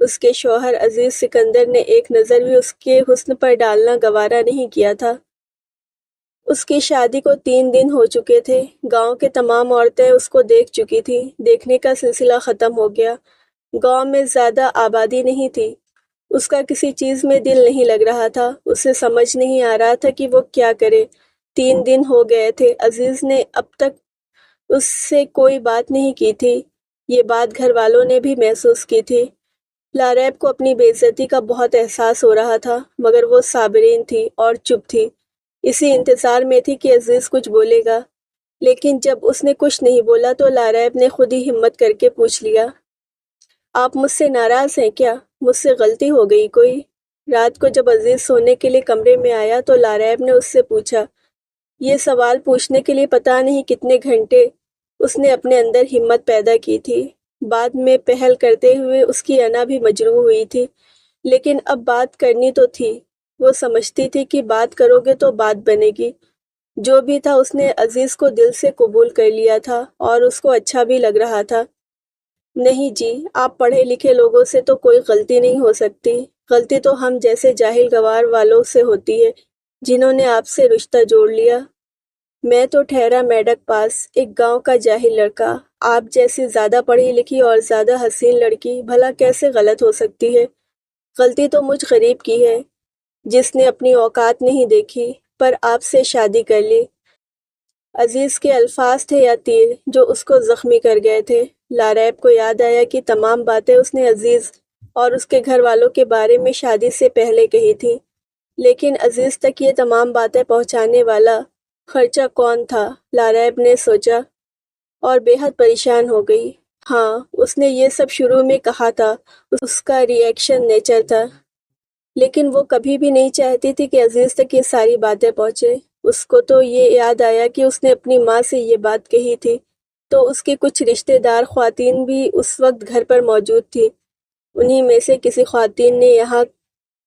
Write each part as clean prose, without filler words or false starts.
اس کے شوہر عزیز سکندر نے ایک نظر بھی اس کے حسن پر ڈالنا گوارا نہیں کیا تھا۔ اس کی شادی کو 3 دن ہو چکے تھے۔ گاؤں کے تمام عورتیں اس کو دیکھ چکی تھیں۔ دیکھنے کا سلسلہ ختم ہو گیا۔ گاؤں میں زیادہ آبادی نہیں تھی۔ اس کا کسی چیز میں دل نہیں لگ رہا تھا۔ اسے سمجھ نہیں آ رہا تھا کہ وہ کیا کرے۔ 3 دن ہو گئے تھے۔ عزیز نے اب تک اس سے کوئی بات نہیں کی تھی۔ یہ بات گھر والوں نے بھی محسوس کی تھی۔ لاریب کو اپنی بے عزتی کا بہت احساس ہو رہا تھا، مگر وہ صابرین تھی اور چپ تھی۔ اسی انتظار میں تھی کہ عزیز کچھ بولے گا، لیکن جب اس نے کچھ نہیں بولا تو لاریب نے خود ہی ہمت کر کے پوچھ لیا، آپ مجھ سے ناراض ہیں کیا؟ مجھ سے غلطی ہو گئی کوئی؟ رات کو جب عزیز سونے کے لیے کمرے میں آیا تو لاریب نے اس سے پوچھا۔ یہ سوال پوچھنے کے لیے پتہ نہیں کتنے گھنٹے اس نے اپنے اندر ہمت پیدا کی تھی۔ بعد میں پہل کرتے ہوئے اس کی انا بھی مجروح ہوئی تھی، لیکن اب بات کرنی تو تھی۔ وہ سمجھتی تھی کہ بات کرو گے تو بات بنے گی۔ جو بھی تھا اس نے عزیز کو دل سے قبول کر لیا تھا اور اس کو اچھا بھی لگ رہا تھا۔ نہیں جی، آپ پڑھے لکھے لوگوں سے تو کوئی غلطی نہیں ہو سکتی۔ غلطی تو ہم جیسے جاہل گوار والوں سے ہوتی ہے جنہوں نے آپ سے رشتہ جوڑ لیا۔ میں تو ٹھہرا میڈک پاس، ایک گاؤں کا جاہل لڑکا۔ آپ جیسی زیادہ پڑھی لکھی اور زیادہ حسین لڑکی بھلا کیسے غلط ہو سکتی ہے؟ غلطی تو مجھ غریب کی ہے جس نے اپنی اوقات نہیں دیکھی پر آپ سے شادی کر لی۔ عزیز کے الفاظ تھے یا تیر جو اس کو زخمی کر گئے تھے۔ لاریب کو یاد آیا کہ تمام باتیں اس نے عزیز اور اس کے گھر والوں کے بارے میں شادی سے پہلے کہی تھی، لیکن عزیز تک یہ تمام باتیں پہنچانے والا خرچہ کون تھا؟ لاریب نے سوچا اور بے حد پریشان ہو گئی۔ ہاں، اس نے یہ سب شروع میں کہا تھا، اس کا ری ایکشن نیچر تھا، لیکن وہ کبھی بھی نہیں چاہتی تھی کہ عزیز تک یہ ساری باتیں پہنچے۔ اس کو تو یہ یاد آیا کہ اس نے اپنی ماں سے یہ بات کہی تھی تو اس کی کچھ رشتہ دار خواتین بھی اس وقت گھر پر موجود تھی۔ انہی میں سے کسی خواتین نے یہاں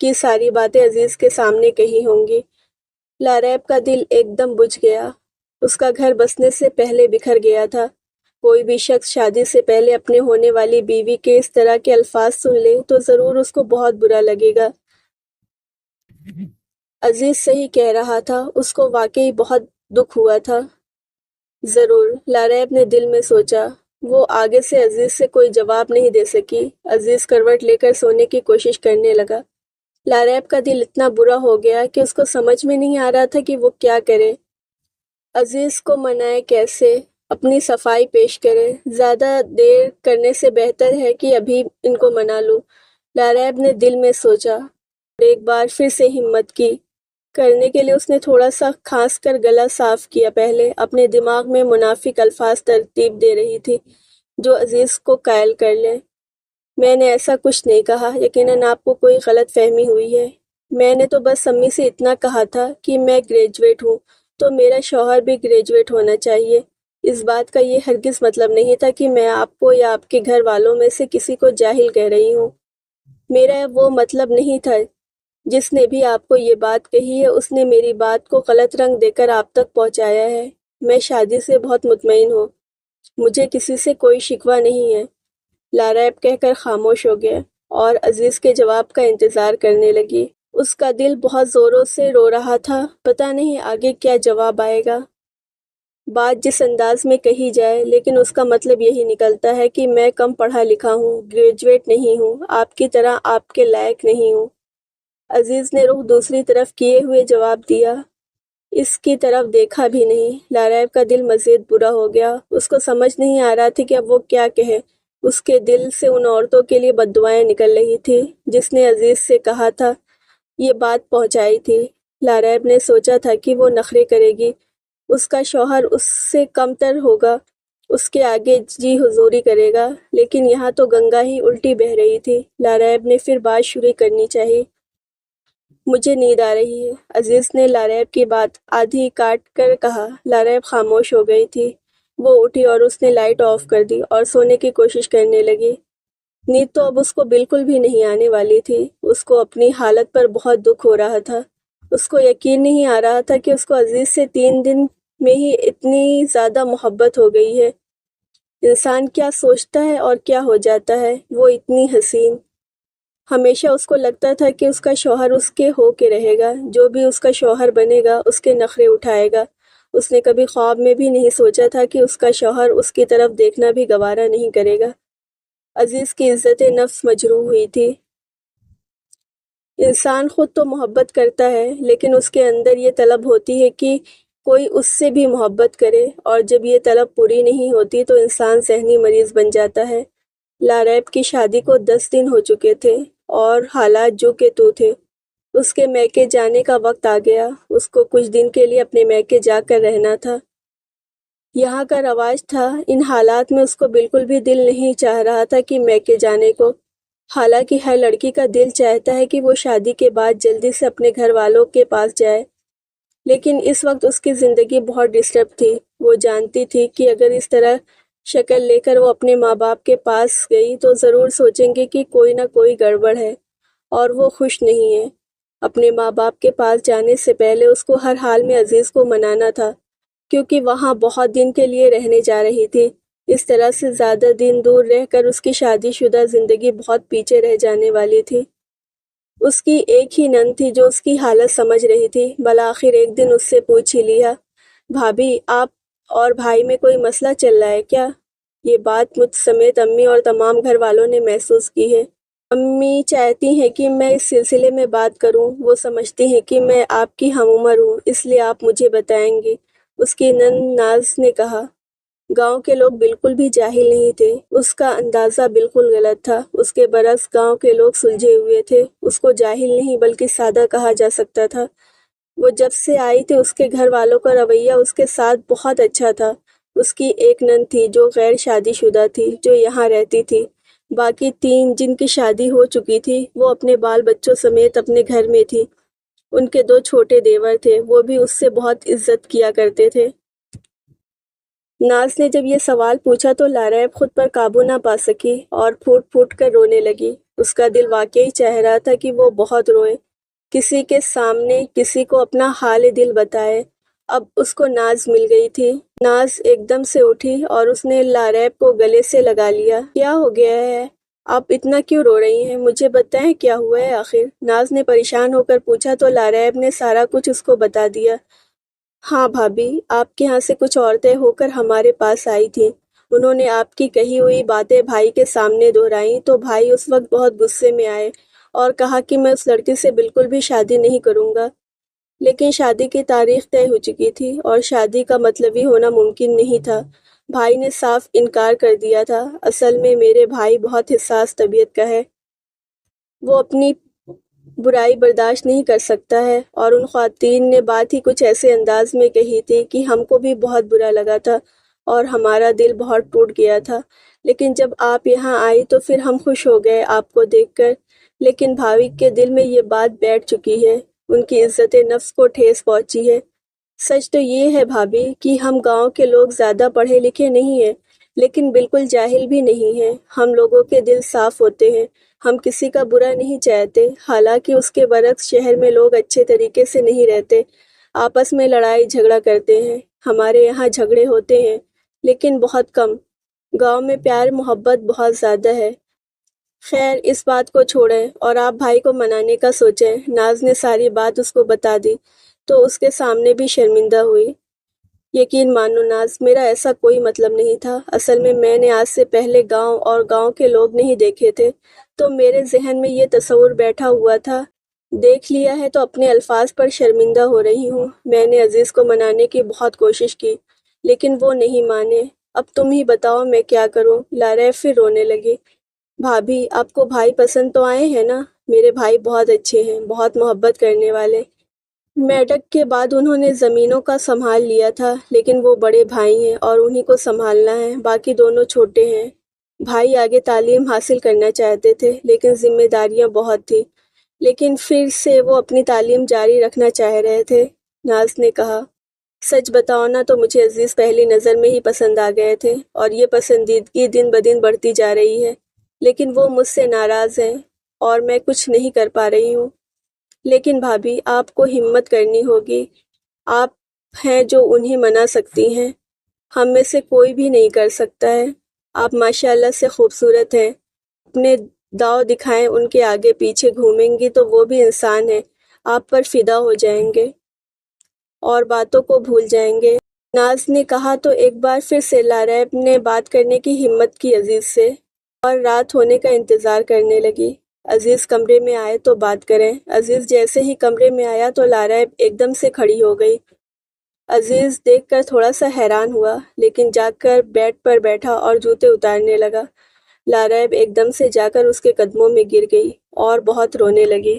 کی ساری باتیں عزیز کے سامنے کہی ہوں گی۔ لاریب کا دل ایک دم بجھ گیا۔ اس کا گھر بسنے سے پہلے بکھر گیا تھا۔ کوئی بھی شخص شادی سے پہلے اپنے ہونے والی بیوی کے اس طرح کے الفاظ سن لے تو ضرور اس کو بہت برا لگے گا۔ عزیز صحیح کہہ رہا تھا، اس کو واقعی بہت دکھ ہوا تھا۔ ضرور، لاریب نے دل میں سوچا۔ وہ آگے سے عزیز سے کوئی جواب نہیں دے سکی۔ عزیز کروٹ لے کر سونے کی کوشش کرنے لگا۔ لاریب کا دل اتنا برا ہو گیا کہ اس کو سمجھ میں نہیں آ رہا تھا کہ وہ کیا کرے۔ عزیز کو منائے کیسے؟ اپنی صفائی پیش کرے؟ زیادہ دیر کرنے سے بہتر ہے کہ ابھی ان کو منا لوں۔ لاریب نے دل میں سوچا اور ایک بار پھر سے ہمت کی۔ کرنے کے لیے اس نے تھوڑا سا کھانس کر گلا صاف کیا۔ پہلے اپنے دماغ میں منافق الفاظ ترتیب دے رہی تھی جو عزیز کو قائل کر لیں۔ میں نے ایسا کچھ نہیں کہا، یقیناً آپ کو کوئی غلط فہمی ہوئی ہے۔ میں نے تو بس امی سے اتنا کہا تھا کہ میں گریجویٹ ہوں تو میرا شوہر بھی گریجویٹ ہونا چاہیے۔ اس بات کا یہ ہرگز مطلب نہیں تھا کہ میں آپ کو یا آپ کے گھر والوں میں سے کسی کو جاہل کہہ رہی ہوں۔ میرا وہ مطلب نہیں تھا۔ جس نے بھی آپ کو یہ بات کہی ہے اس نے میری بات کو غلط رنگ دے کر آپ تک پہنچایا ہے۔ میں شادی سے بہت مطمئن ہوں۔ مجھے کسی سے کوئی شکوہ نہیں ہے۔ لاریب کہہ کر خاموش ہو گیا اور عزیز کے جواب کا انتظار کرنے لگی۔ اس کا دل بہت زوروں سے رو رہا تھا، پتہ نہیں آگے کیا جواب آئے گا۔ بات جس انداز میں کہی جائے لیکن اس کا مطلب یہی نکلتا ہے کہ میں کم پڑھا لکھا ہوں، گریجویٹ نہیں ہوں، آپ کی طرح آپ کے لائق نہیں ہوں۔ عزیز نے رخ دوسری طرف کیے ہوئے جواب دیا، اس کی طرف دیکھا بھی نہیں۔ لاریب کا دل مزید برا ہو گیا۔ اس کو سمجھ نہیں آ رہا تھا کہ اب وہ کیا کہے۔ اس کے دل سے ان عورتوں کے لیے بد دعائیں نکل رہی تھی جس نے عزیز سے کہا تھا، یہ بات پہنچائی تھی۔ لاریب نے سوچا تھا کہ وہ نخرے کرے گی، اس کا شوہر اس سے کم تر ہوگا، اس کے آگے جی حضوری کرے گا، لیکن یہاں تو گنگا ہی الٹی بہہ رہی تھی۔ لاریب نے پھر بات شروع کرنی چاہی۔ مجھے نیند آ رہی ہے، عزیز نے لاریب کی بات آدھی کاٹ کر کہا۔ لاریب خاموش ہو گئی تھی۔ وہ اٹھی اور اس نے لائٹ آف کر دی اور سونے کی کوشش کرنے لگی۔ نیند تو اب اس کو بالکل بھی نہیں آنے والی تھی۔ اس کو اپنی حالت پر بہت دکھ ہو رہا تھا۔ اس کو یقین نہیں آ رہا تھا کہ اس کو عزیز سے 3 دن میں ہی اتنی زیادہ محبت ہو گئی ہے۔ انسان کیا سوچتا ہے اور کیا ہو جاتا ہے۔ وہ اتنی حسین ہمیشہ اس کو لگتا تھا کہ اس کا شوہر اس کے ہو کے رہے گا، جو بھی اس کا شوہر بنے گا اس کے نخرے اٹھائے گا۔ اس نے کبھی خواب میں بھی نہیں سوچا تھا کہ اس کا شوہر اس کی طرف دیکھنا بھی گوارا نہیں کرے گا۔ عزیز کی عزت نفس مجروح ہوئی تھی۔ انسان خود تو محبت کرتا ہے، لیکن اس کے اندر یہ طلب ہوتی ہے کہ کوئی اس سے بھی محبت کرے، اور جب یہ طلب پوری نہیں ہوتی تو انسان ذہنی مریض بن جاتا ہے۔ لاریب کی شادی کو 10 دن ہو چکے تھے اور حالات جو کہ تو تھے۔ اس کے میکے جانے کا وقت آ گیا۔ اس کو کچھ دن کے لیے اپنے میکے جا کر رہنا تھا۔ یہاں کا رواج تھا۔ ان حالات میں اس کو بالکل بھی دل نہیں چاہ رہا تھا کہ میکے جانے کو، حالانکہ ہر لڑکی کا دل چاہتا ہے کہ وہ شادی کے بعد جلدی سے اپنے گھر والوں کے پاس جائے، لیکن اس وقت اس کی زندگی بہت ڈسٹرب تھی۔ وہ جانتی تھی کہ اگر اس طرح شکل لے کر وہ اپنے ماں باپ کے پاس گئی تو ضرور سوچیں گے کہ کوئی نہ کوئی گڑبڑ ہے اور وہ خوش نہیں ہے۔ اپنے ماں باپ کے پاس جانے سے پہلے اس کو ہر حال میں عزیز کو منانا تھا، کیونکہ وہاں بہت دن کے لیے رہنے جا رہی تھی۔ اس طرح سے زیادہ دن دور رہ کر اس کی شادی شدہ زندگی بہت پیچھے رہ جانے والی تھی۔ اس کی ایک ہی نند تھی جو اس کی حالت سمجھ رہی تھی۔ بالآخر ایک دن اس سے پوچھ ہی لیا، بھابھی آپ اور بھائی میں کوئی مسئلہ چل رہا ہے کیا؟ یہ بات مجھ سمیت امی اور تمام گھر والوں نے محسوس کی ہے۔ امی چاہتی ہیں کہ میں اس سلسلے میں بات کروں۔ وہ سمجھتی ہیں کہ میں آپ کی ہم عمر ہوں، اس لیے آپ مجھے بتائیں گی، اس کی نند ناز نے کہا۔ گاؤں کے لوگ بالکل بھی جاہل نہیں تھے۔ اس کا اندازہ بالکل غلط تھا۔ اس کے برعکس گاؤں کے لوگ سلجھے ہوئے تھے۔ اس کو جاہل نہیں بلکہ سادہ کہا جا سکتا تھا۔ وہ جب سے آئی تھی اس کے گھر والوں کا رویہ اس کے ساتھ بہت اچھا تھا۔ اس کی ایک نند تھی جو غیر شادی شدہ تھی، جو یہاں رہتی تھی۔ باقی 3 جن کی شادی ہو چکی تھی وہ اپنے بال بچوں سمیت اپنے گھر میں تھی۔ ان کے 2 چھوٹے دیور تھے، وہ بھی اس سے بہت عزت کیا کرتے تھے۔ ناز نے جب یہ سوال پوچھا تو لاریب خود پر قابو نہ پا سکی اور پھوٹ پھوٹ کر رونے لگی۔ اس کا دل واقعی چاہ رہا تھا کہ وہ بہت روئے، کسی کے سامنے کسی کو اپنا حال دل بتائے۔ اب اس کو ناز مل گئی تھی۔ ناز ایک دم سے اٹھی اور اس نے لاریب کو گلے سے لگا لیا۔ کیا ہو گیا ہے؟ آپ اتنا کیوں رو رہی ہیں؟ مجھے بتائیں کیا ہوا ہے آخر؟ ناز نے پریشان ہو کر پوچھا تو لاریب نے سارا کچھ اس کو بتا دیا۔ ہاں بھابھی، آپ کے ہاں سے کچھ عورتیں ہو کر ہمارے پاس آئی تھیں۔ انہوں نے آپ کی کہی ہوئی باتیں بھائی کے سامنے دہرائیں تو بھائی اس وقت بہت غصے میں آئے اور کہا کہ میں اس لڑکی سے بالکل بھی شادی نہیں کروں گا۔ لیکن شادی کی تاریخ طے ہو چکی تھی اور شادی کا مطلبی ہونا ممکن نہیں تھا۔ بھائی نے صاف انکار کر دیا تھا۔ اصل میں میرے بھائی بہت حساس طبیعت کا ہے۔ وہ اپنی برائی برداشت نہیں کر سکتا ہے، اور ان خواتین نے بات ہی کچھ ایسے انداز میں کہی تھی کہ ہم کو بھی بہت برا لگا تھا اور ہمارا دل بہت ٹوٹ گیا تھا۔ لیکن جب آپ یہاں آئی تو پھر ہم خوش ہو گئے آپ کو دیکھ کر۔ لیکن بھاوی کے دل میں یہ بات بیٹھ چکی ہے، ان کی عزت نفس کو ٹھیس پہنچی ہے۔ سچ تو یہ ہے بھابھی کہ ہم گاؤں کے لوگ زیادہ پڑھے لکھے نہیں ہیں، لیکن بالکل جاہل بھی نہیں ہیں۔ ہم لوگوں کے دل صاف ہوتے ہیں، ہم کسی کا برا نہیں چاہتے۔ حالانکہ اس کے برعکس شہر میں لوگ اچھے طریقے سے نہیں رہتے، آپس میں لڑائی جھگڑا کرتے ہیں۔ ہمارے یہاں جھگڑے ہوتے ہیں لیکن بہت کم۔ گاؤں میں پیار محبت بہت زیادہ ہے۔ خیر اس بات کو چھوڑیں اور آپ بھائی کو منانے کا سوچیں۔ ناز نے ساری بات اس کو بتا دی تو اس کے سامنے بھی شرمندہ ہوئی۔ یقین مانو ناز، میرا ایسا کوئی مطلب نہیں تھا۔ اصل میں نے آج سے پہلے گاؤں اور گاؤں کے لوگ نہیں دیکھے تھے، تو میرے ذہن میں یہ تصور بیٹھا ہوا تھا۔ دیکھ لیا ہے تو اپنے الفاظ پر شرمندہ ہو رہی ہوں۔ میں نے عزیز کو منانے کی بہت کوشش کی لیکن وہ نہیں مانے۔ اب تم ہی بتاؤ میں کیا کروں؟ لاریب پھر رونے لگی۔ بھابھی، آپ کو بھائی پسند تو آئے ہیں نا؟ میرے بھائی بہت اچھے ہیں، بہت محبت کرنے والے۔ میٹک کے بعد انہوں نے زمینوں کا سنبھال لیا تھا، لیکن وہ بڑے بھائی ہیں اور انہی کو سنبھالنا ہے، باقی دونوں چھوٹے ہیں۔ بھائی آگے تعلیم حاصل کرنا چاہتے تھے لیکن ذمہ داریاں بہت تھیں، لیکن پھر سے وہ اپنی تعلیم جاری رکھنا چاہ رہے تھے۔ ناز نے کہا، سچ بتاؤ نا تو مجھے عزیز پہلی نظر میں ہی پسند آ گئے تھے اور یہ پسندیدگی دن بدن بڑھتی جا رہی ہے، لیکن وہ مجھ سے ناراض ہیں اور میں کچھ نہیں کر پا رہی ہوں۔ لیکن بھابھی، آپ کو ہمت کرنی ہوگی، آپ ہیں جو انہیں منا سکتی ہیں، ہم میں سے کوئی بھی نہیں کر سکتا ہے۔ آپ ماشاءاللہ سے خوبصورت ہیں، اپنے داؤ دکھائیں ان کے آگے پیچھے گھومیں گی تو وہ بھی انسان ہیں، آپ پر فدا ہو جائیں گے اور باتوں کو بھول جائیں گے۔ ناز نے کہا تو ایک بار پھر سے لاریب نے بات کرنے کی ہمت کی عزیز سے، اور رات ہونے کا انتظار کرنے لگی۔ عزیز کمرے میں آئے تو بات کریں۔ عزیز جیسے ہی کمرے میں آیا تو لاریب ایک دم سے کھڑی ہو گئی۔ عزیز دیکھ کر تھوڑا سا حیران ہوا، لیکن جا کر بیڈ پر بیٹھا اور جوتے اتارنے لگا۔ لاریب ایک دم سے جا کر اس کے قدموں میں گر گئی اور بہت رونے لگی۔